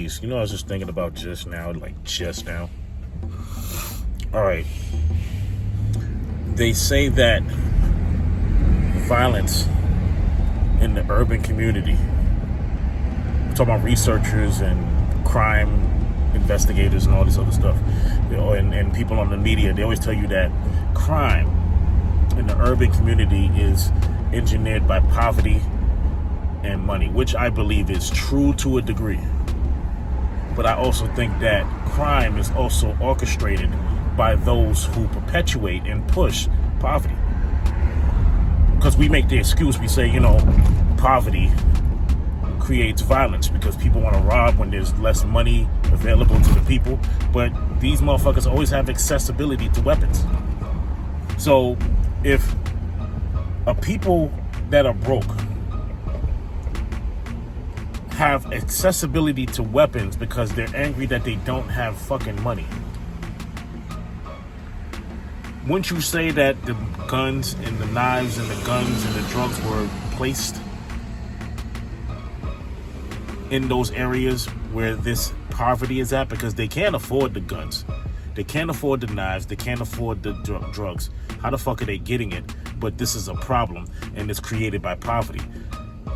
police. You know, I was just thinking about just now. All right. They say that violence in the urban community, we're talking about researchers and crime investigators and all this other stuff, and people on the media, they always tell you that crime in the urban community is engineered by poverty and money, which I believe is true to a degree. But I also think that crime is also orchestrated by those who perpetuate and push poverty. Because we make the excuse, we say, poverty creates violence because people want to rob when there's less money available to the people. But these motherfuckers always have accessibility to weapons. So if a people that are broke have accessibility to weapons because they're angry that they don't have fucking money, wouldn't you say that the guns and the knives and the guns and the drugs were placed in those areas where this poverty is at? Because they can't afford the guns, they can't afford the knives, they can't afford the drugs. How the fuck are they getting it? But this is a problem, and it's created by poverty.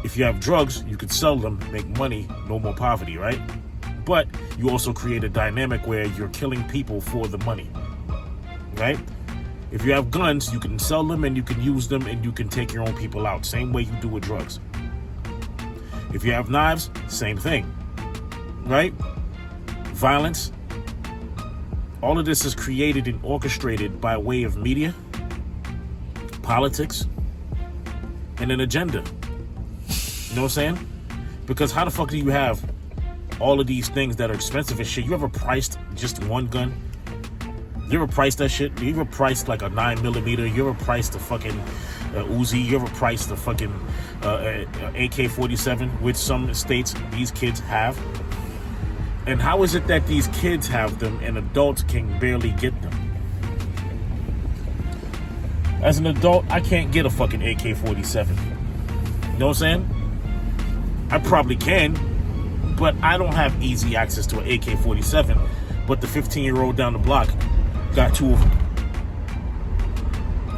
If you have drugs, you could sell them, make money, no more poverty, right? But you also create a dynamic where you're killing people for the money, right? If you have guns, you can sell them and you can use them and you can take your own people out. Same way you do with drugs. If you have knives, same thing, right? Violence. All of this is created and orchestrated by way of media, politics, and an agenda. You know what I'm saying? Because how the fuck do you have all of these things that are expensive as shit? You ever priced just one gun? You ever priced that shit? You ever priced like a 9mm? You ever priced a fucking Uzi? You ever priced a fucking AK-47, which some states these kids have? And how is it that these kids have them and adults can barely get them? As an adult, I can't get a fucking AK-47. You know what I'm saying? I probably can, but I don't have easy access to an AK-47. But the 15-year-old down the block got two of them.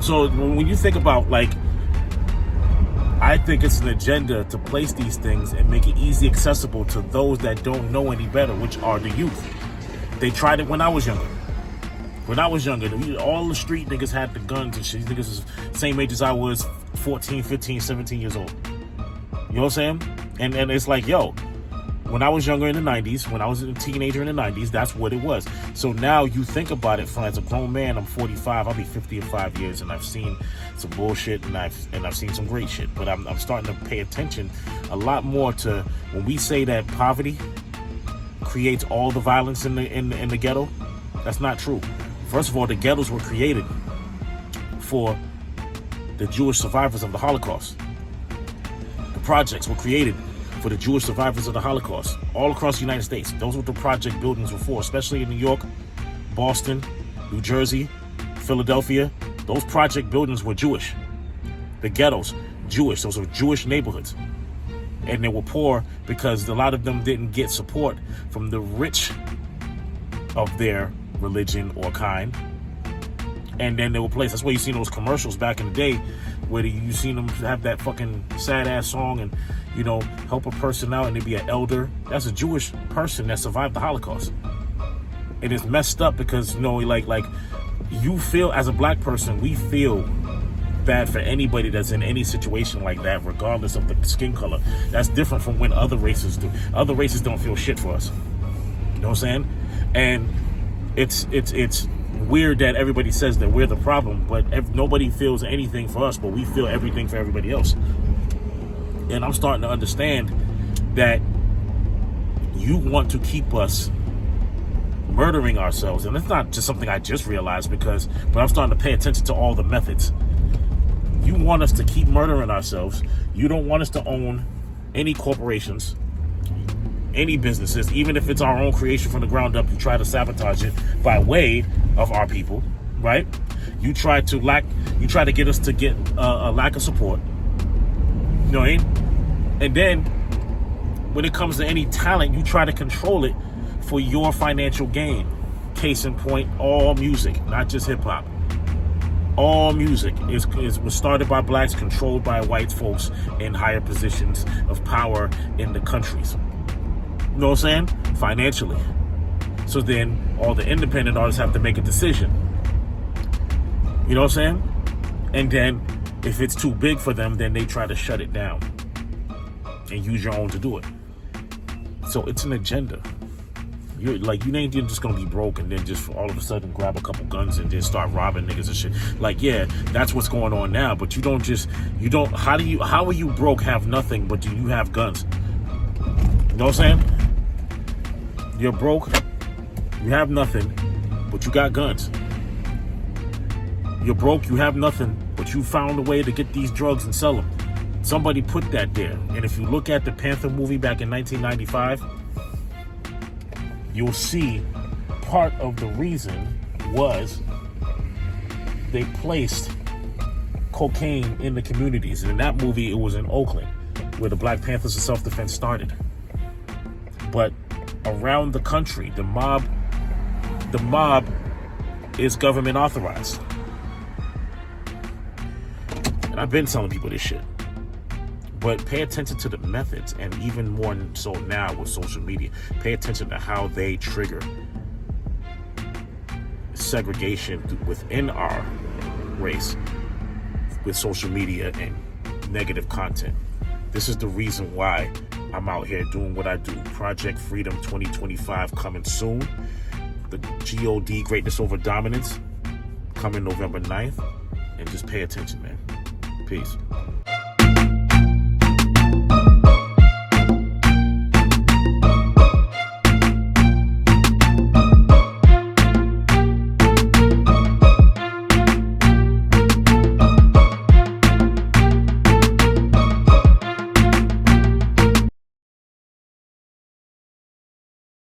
So when you think about, I think it's an agenda to place these things and make it easy accessible to those that don't know any better, which are the youth. They tried it when I was younger. All the street niggas had the guns and shit. These niggas was the same age as I was, 14, 15, 17 years old. You know what I'm saying? And it's like, when I was younger in the 90s, when I was a teenager in the 90s, that's what it was. So now you think about it from as a grown man, I'm 45, I'll be 50 in 5 years, and I've seen some bullshit and I've seen some great shit. But I'm starting to pay attention a lot more to when we say that poverty creates all the violence in the ghetto. That's not true. First of all, the ghettos were created for the Jewish survivors of the Holocaust. The projects were created for the Jewish survivors of the Holocaust all across the United States. Those were the project buildings were for, especially in New York, Boston, New Jersey, Philadelphia. Those project buildings were Jewish. The ghettos, Jewish. Those were Jewish neighborhoods. And they were poor because a lot of them didn't get support from the rich of their religion or kind. And then they were placed. That's why you seen those commercials back in the day where you seen them have that fucking sad ass song and, help a person out and they be an elder. That's a Jewish person that survived the Holocaust. And it's messed up because, like you feel, as a black person, we feel bad for anybody that's in any situation like that, regardless of the skin color. That's different from when other races do. Other races don't feel shit for us. You know what I'm saying? And it's weird that everybody says that we're the problem, but nobody feels anything for us, but we feel everything for everybody else. And I'm starting to understand that you want to keep us murdering ourselves. And it's not just something I just realized but I'm starting to pay attention to all the methods. You want us to keep murdering ourselves. You don't want us to own any corporations, any businesses, even if it's our own creation from the ground up. You try to sabotage it by way of our people, right? You try to get us to get a lack of support. You know what I mean? And then when it comes to any talent, you try to control it for your financial gain. Case in point, all music, not just hip hop. All music was started by blacks, controlled by white folks in higher positions of power in the countries. You know what I'm saying? Financially. So then all the independent artists have to make a decision. You know what I'm saying? And then if it's too big for them, then they try to shut it down and use your own to do it. So it's an agenda. You ain't just gonna be broke and then just all of a sudden grab a couple guns and then start robbing niggas and shit. Like, yeah, that's what's going on now. But how are you broke, have nothing, but do you have guns? You know what I'm saying? You're broke, you have nothing, but you got guns. You're broke, you have nothing, but you found a way to get these drugs and sell them. Somebody put that there. And if you look at the Panther movie back in 1995, you'll see part of the reason was they placed cocaine in the communities. And in that movie, it was in Oakland, where the Black Panthers of Self-Defense started. But around the country, the mob is government authorized. And I've been telling people this shit. But pay attention to the methods, and even more so now with social media, pay attention to how they trigger segregation within our race with social media and negative content. This is the reason why I'm out here doing what I do. Project Freedom 2025 coming soon. The GOD, Greatness Over Dominance, coming November 9th. And just pay attention, man. Peace.